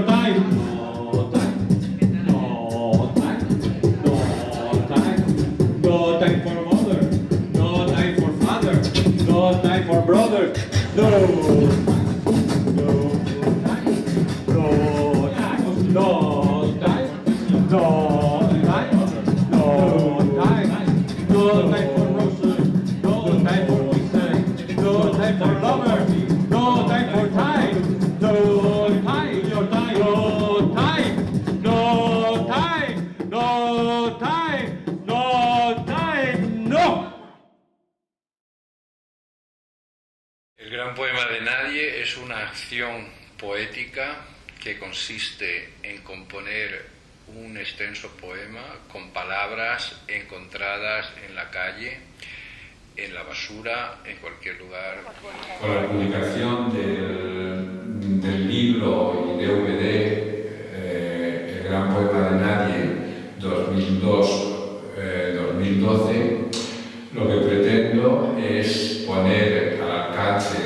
your time. No time. No time. No time. No time for mother. No time for father. No time for brother. No time. No time. No time. No time. No time. No time. No time for roses. No time for kisses. No time for lovers. No time for time. No time. Your time. No time. No time. No time. No time. No. El gran poema de Nadie es una acción poética que consiste en componer un extenso poema con palabras encontradas en la calle, en la basura, en cualquier lugar. Con la publicación del libro y DVD El gran poema de Nadie 2002-2012, lo que pretendo es poner al alcance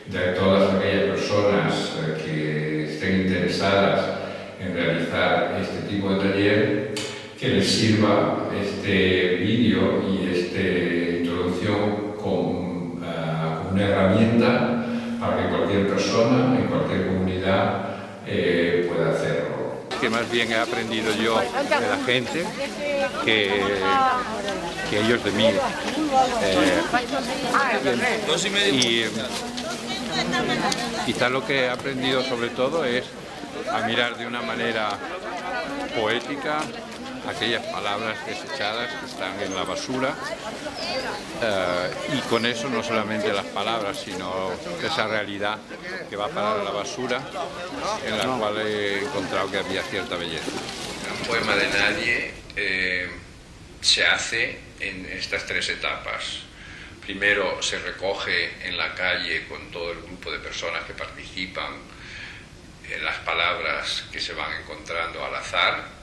de todas aquellas personas que estén interesadas en realizar este tipo de taller, que les sirva este vídeo y esta introducción como una herramienta para que cualquier persona en cualquier comunidad pueda hacerlo. Que más bien he aprendido yo de la gente que ellos de mí. Y quizá lo que he aprendido sobre todo es a mirar de una manera poética aquellas palabras desechadas que están en la basura, y con eso no solamente las palabras, sino esa realidad que va a parar a la basura, en la cual he encontrado que había cierta belleza. El poema de Nadie se hace en estas tres etapas. Primero se recoge en la calle con todo el grupo de personas que participan en las palabras que se van encontrando al azar.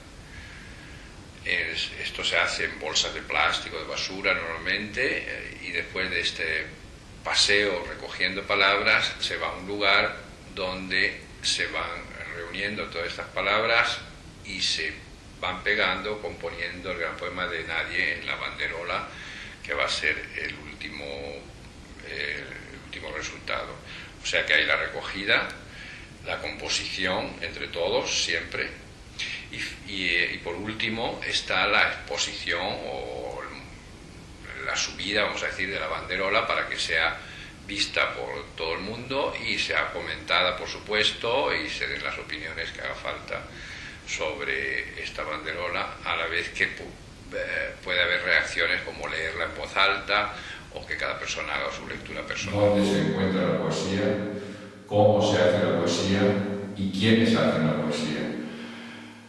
Esto se hace en bolsas de plástico, de basura normalmente, y después de este paseo recogiendo palabras se va a un lugar donde se van reuniendo todas estas palabras y se van pegando, componiendo el gran poema de Nadie en la banderola, que va a ser el último resultado. O sea que hay la recogida, la composición entre todos siempre, y por último está la exposición o la subida, vamos a decir, de la banderola para que sea vista por todo el mundo y sea comentada, por supuesto, y se den las opiniones que haga falta sobre esta banderola, a la vez que puede haber reacciones como leerla en voz alta o que cada persona haga su lectura personal. ¿Dónde se encuentra la poesía? ¿Cómo se hace la poesía? ¿Y quiénes hacen la poesía?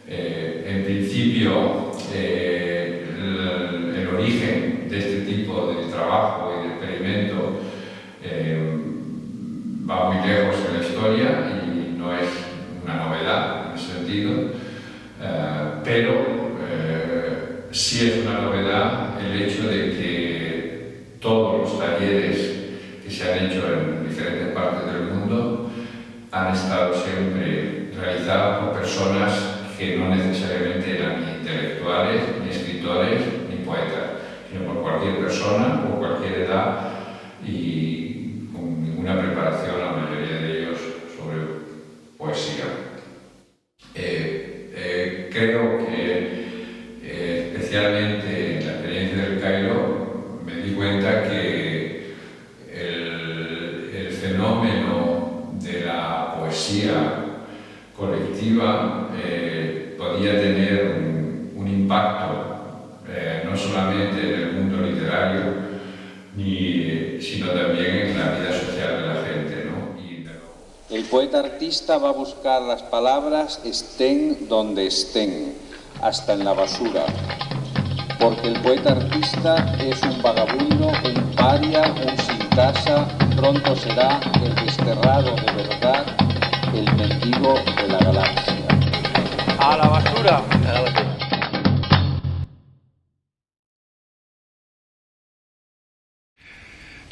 En principio, el origen de este tipo de trabajo y de experimento va muy lejos en la historia y no es una novedad en ese sentido, pero sí es una novedad el hecho de que todos los talleres que se han hecho en diferentes partes del mundo han estado siempre realizados por personas que no necesariamente eran ni intelectuales, ni escritores, ni poetas, sino por cualquier persona, por cualquier edad y con ninguna preparación, la mayoría de ellos, sobre poesía. Creo que especialmente en la experiencia del Cairo me di cuenta que el fenómeno de la poesía colectiva podía tener un impacto no solamente en el mundo literario, sino también en la vida social de la gente, ¿no? El poeta artista va a buscar las palabras estén donde estén, hasta en la basura, porque el poeta artista es un vagabundo, un paria, un sin casa, pronto será el desterrado de verdad, el mendigo de la galaxia. ¡A la basura!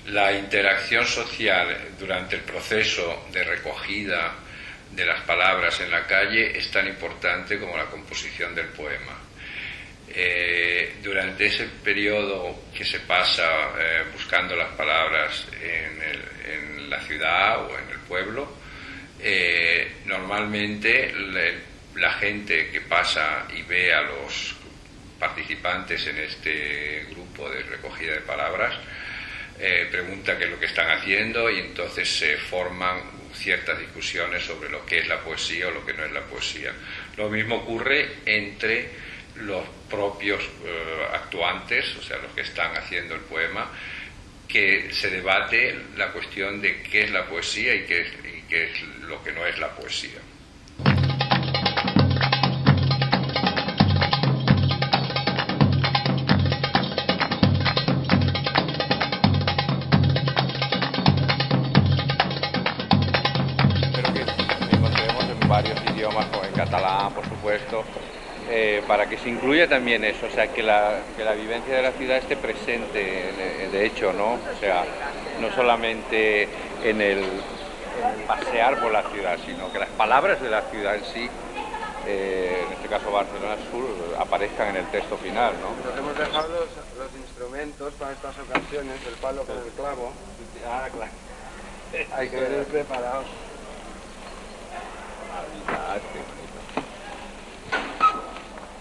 La interacción social durante el proceso de recogida de las palabras en la calle es tan importante como la composición del poema. Durante ese periodo que se pasa buscando las palabras en la ciudad o en el pueblo, normalmente la gente que pasa y ve a los participantes en este grupo de recogida de palabras pregunta qué es lo que están haciendo, y entonces se forman ciertas discusiones sobre lo que es la poesía o lo que no es la poesía. Lo mismo ocurre entre los propios actuantes, o sea, los que están haciendo el poema, que se debate la cuestión de qué es la poesía y qué es lo que no es la poesía. Varios idiomas, como en catalán, por supuesto, para que se incluya también eso, o sea, que la vivencia de la ciudad esté presente, de hecho, ¿no? O sea, no solamente en el pasear por la ciudad, sino que las palabras de la ciudad en sí, en este caso Barcelona Sur, aparezcan en el texto final, ¿no? Nos hemos dejado los instrumentos para estas ocasiones, el palo con el clavo. Ah, claro. Hay que venir preparados.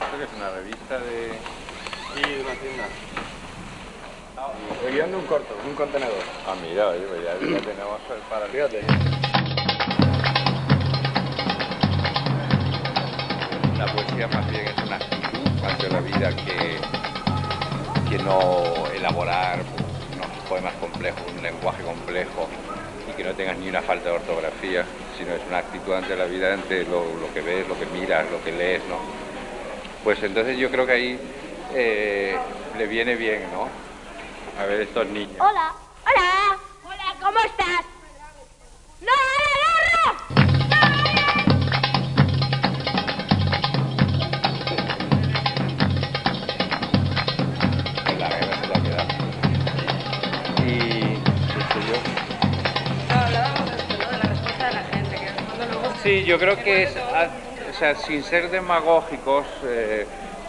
Esto que es una revista de... Sí, de una tienda. El guión de un corto, un contenedor. Ah, mira, oye, pues ya tenemos para... Fíjate. La poesía más bien es una actitud ante la vida que no elaborar unos poemas complejos, un lenguaje complejo, y que no tengas ni una falta de ortografía, sino es una actitud ante la vida, ante lo que ves, lo que miras, lo que lees, ¿no? Pues entonces yo creo que ahí le viene bien, ¿no? A ver estos niños. Hola, hola, hola, ¿cómo estás? ¡No, La guerra se la ha quedado. Y qué sé yo. Hablábamos de la respuesta de la gente, que en el fondo luego... Sí, yo creo que es, o sea, sin ser demagógicos,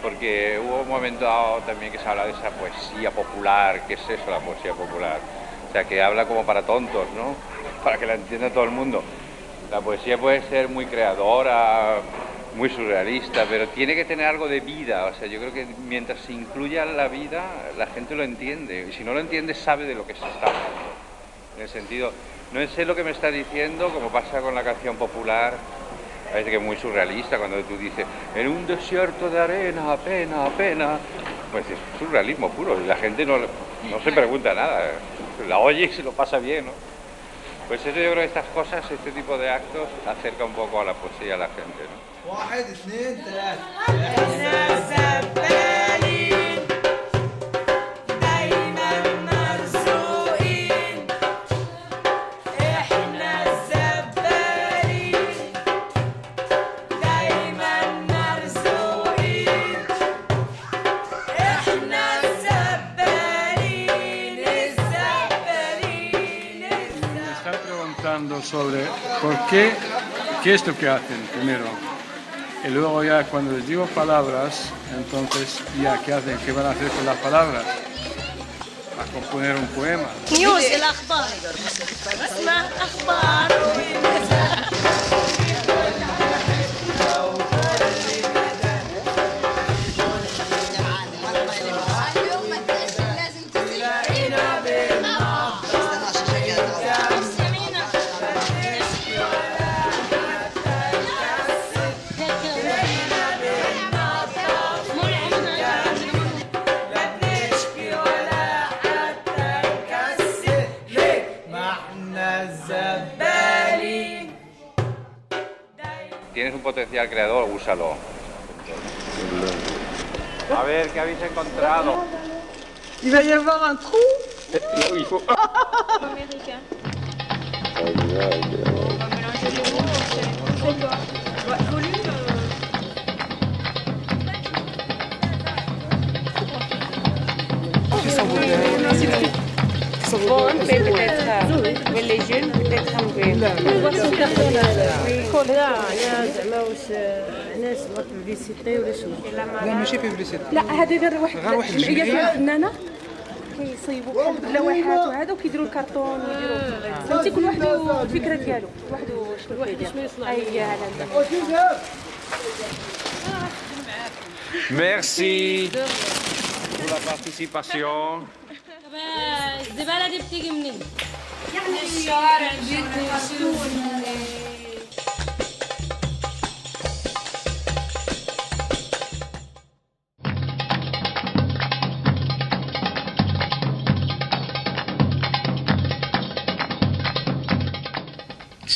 porque hubo un momento dado también que se habla de esa poesía popular. ¿Qué es eso, la poesía popular? O sea, que habla como para tontos, ¿no? Para que la entienda todo el mundo. La poesía puede ser muy creadora, muy surrealista, pero tiene que tener algo de vida. O sea, yo creo que mientras se incluya la vida, la gente lo entiende. Y si no lo entiende, sabe de lo que se está hablando. En el sentido, no sé lo que me está diciendo, como pasa con la canción popular. Parece que es muy surrealista cuando tú dices, en un desierto de arena, apenas, apenas. Pues es surrealismo puro, y la gente no se pregunta nada, la oye y se lo pasa bien, ¿no? Pues eso, yo creo que estas cosas, este tipo de actos, acerca un poco a la poesía a la gente, ¿no? Sobre por qué es lo que hacen primero, y luego ya cuando les digo palabras, entonces ya qué hacen, qué van a hacer con las palabras, a componer un poema. News, الأخبار. اسمع أخبار. Tienes un potencial creador, úsalo. A ver, ¿qué habéis encontrado? Il va y avoir un trou. Il faut... Américain. Bon, peut-être religion. زعما واش ناس لا بوبليسيتي ولا شنو؟ لا ماشي بوبليسيتي. لا هذه غير واحد الجمعيه فيها فنانه كيصيبوا بحال اللوحات وهذا وكيديروا الكرتون ويديروا فهمتي كل واحد الفكره ديالو واحد شنو يصنع هي هذا. Merci pour la participation. الزبالة دي بتيجي منين؟ يعني الشوارع بيته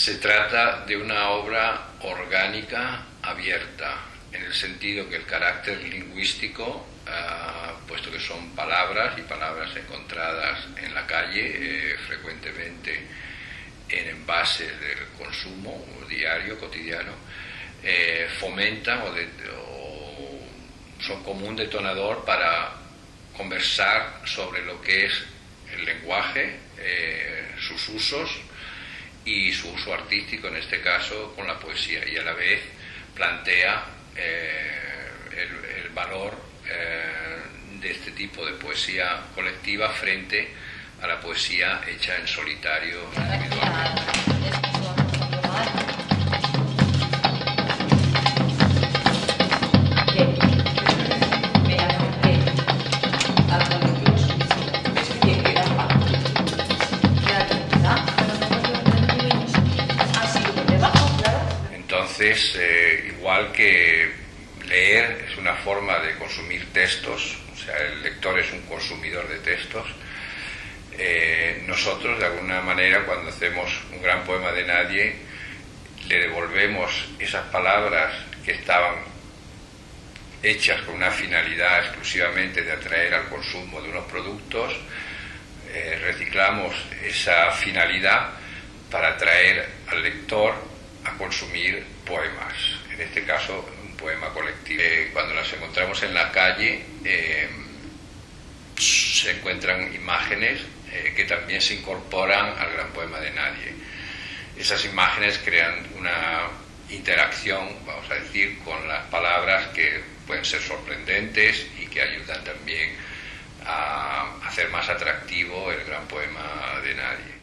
Se trata de una obra orgánica abierta, en el sentido que el carácter lingüístico, puesto que son palabras y palabras encontradas en la calle, frecuentemente en envases del consumo diario, cotidiano, fomentan o son como un detonador para conversar sobre lo que es el lenguaje, sus usos y su uso artístico, en este caso con la poesía, y a la vez plantea el valor de este tipo de poesía colectiva frente a la poesía hecha en solitario individualmente. Entonces, igual que leer es una forma de consumir textos, o sea, el lector es un consumidor de textos, nosotros de alguna manera cuando hacemos un gran poema de nadie le devolvemos esas palabras que estaban hechas con una finalidad exclusivamente de atraer al consumo de unos productos, reciclamos esa finalidad para atraer al lector a consumir poemas, en este caso un poema colectivo. Cuando las encontramos en la calle se encuentran imágenes que también se incorporan al gran poema de nadie. Esas imágenes crean una interacción, vamos a decir, con las palabras que pueden ser sorprendentes y que ayudan también a hacer más atractivo el gran poema de nadie.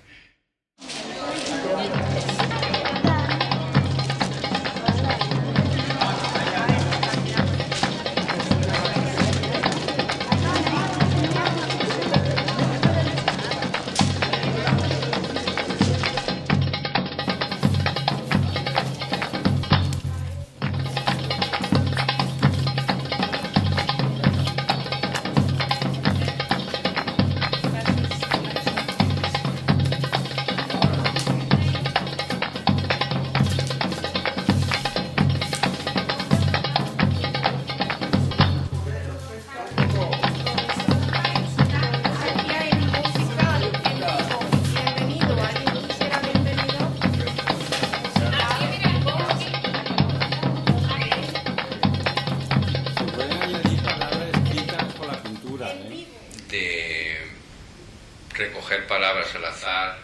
Recoger palabras al azar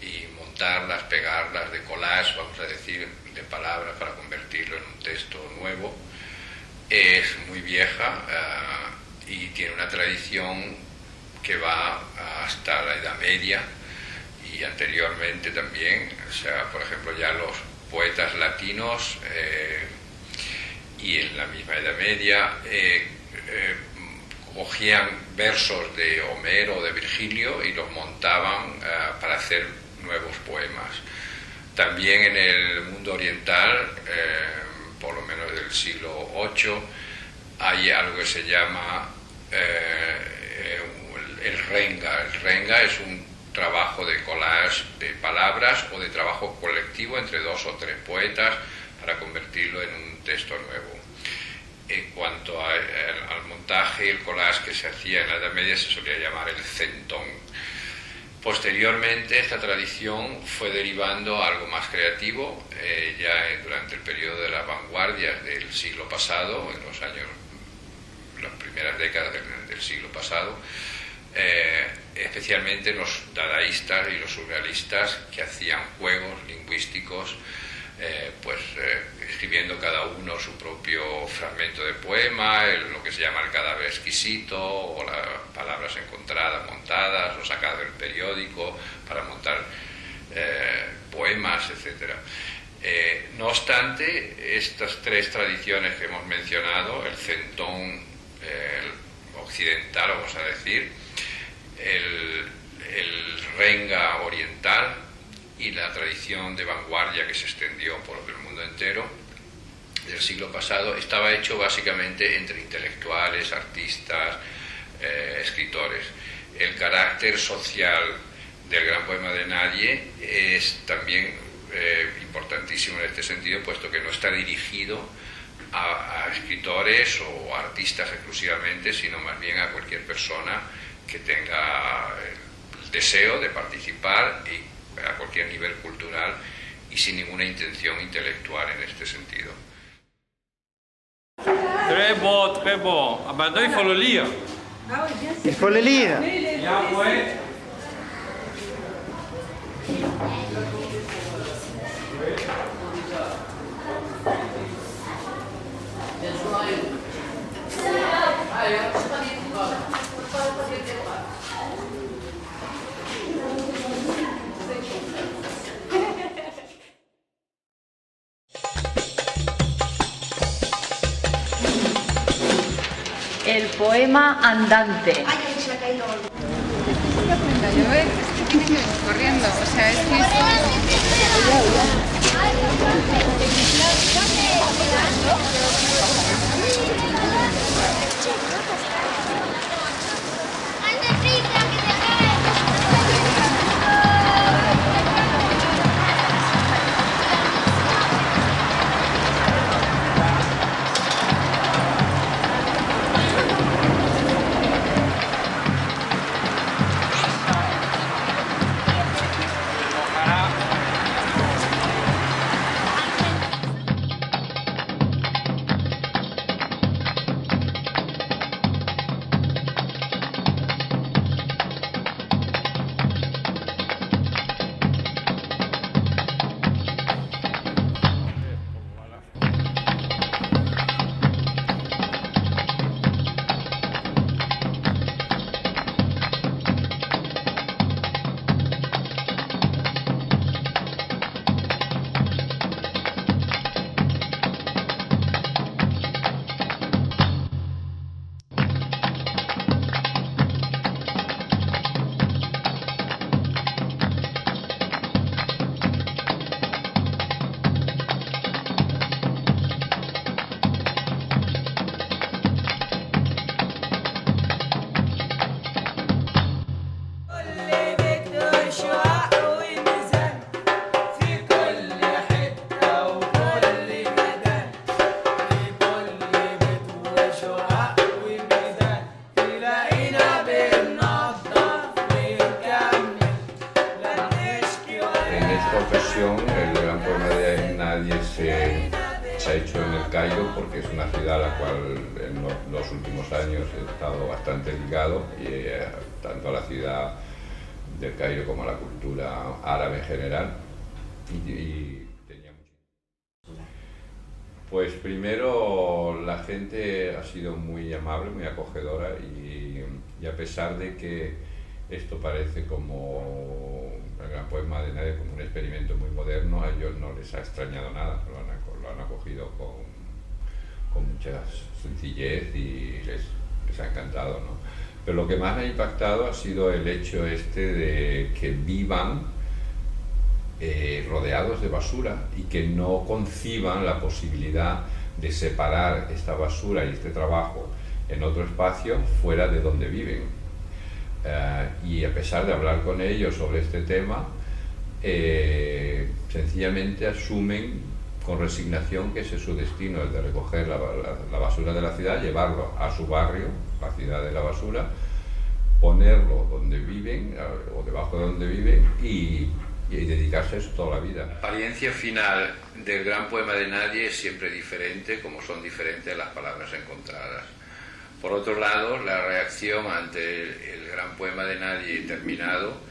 y montarlas, pegarlas de collage, vamos a decir, de palabras para convertirlo en un texto nuevo, es muy vieja y tiene una tradición que va hasta la Edad Media y anteriormente también. O sea, por ejemplo, ya los poetas latinos y en la misma Edad Media cogían versos de Homero o de Virgilio y los montaban para hacer nuevos poemas. También en el mundo oriental, por lo menos del siglo VIII, hay algo que se llama el renga. El renga es un trabajo de collage de palabras o de trabajo colectivo entre 2 o 3 poetas para convertirlo en un texto nuevo. En cuanto al montaje y el collage que se hacía en la Edad Media, se solía llamar el centón. Posteriormente, esta tradición fue derivando a algo más creativo, ya durante el periodo de las vanguardias del siglo pasado, en las primeras décadas del siglo pasado, especialmente los dadaístas y los surrealistas, que hacían juegos lingüísticos, escribiendo cada uno su propio fragmento de poema, lo que se llama el cadáver exquisito, o las palabras encontradas, montadas, o sacadas del periódico para montar poemas, etc. No obstante, estas tres tradiciones que hemos mencionado, el centón occidental, vamos a decir, el renga oriental y la tradición de vanguardia que se extendió por el mundo entero del siglo pasado, estaba hecho básicamente entre intelectuales, artistas, escritores. El carácter social del gran poema de Nadie es también importantísimo en este sentido, puesto que no está dirigido a escritores o artistas exclusivamente, sino más bien a cualquier persona que tenga el deseo de participar y a cualquier nivel cultural y sin ninguna intención intelectual en este sentido. Très beau. Ah ben, il faut le lire. Il faut le lire. Et après... El poema andante. Corriendo, o sea, es que El gran poema de Nadie se ha hecho en el Cairo, porque es una ciudad a la cual en los últimos años he estado bastante ligado, tanto a la ciudad del Cairo como a la cultura árabe en general. Pues primero, la gente ha sido muy amable, muy acogedora, y a pesar de que esto parece como el gran poema de Nadie, como un experimento muy moderno, a ellos no les ha extrañado nada, lo han acogido con mucha sencillez y les ha encantado, ¿no? Pero lo que más me ha impactado ha sido el hecho de que vivan rodeados de basura y que no conciban la posibilidad de separar esta basura y este trabajo en otro espacio fuera de donde viven. Y a pesar de hablar con ellos sobre este tema, sencillamente asumen con resignación que ese es su destino, el de recoger la basura de la ciudad, llevarlo a su barrio, la ciudad de la basura, ponerlo donde viven o debajo de donde viven y dedicarse a eso toda la vida. La apariencia final del gran poema de Nadie es siempre diferente, como son diferentes las palabras encontradas. Por otro lado, la reacción ante el gran poema de Nadie terminado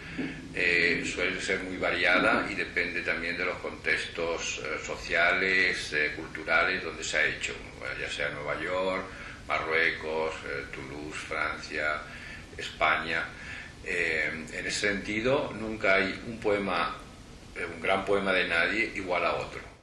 suele ser muy variada y depende también de los contextos sociales, culturales donde se ha hecho, ya sea Nueva York, Marruecos, Toulouse, Francia, España. En ese sentido, nunca hay un gran poema de nadie igual a otro.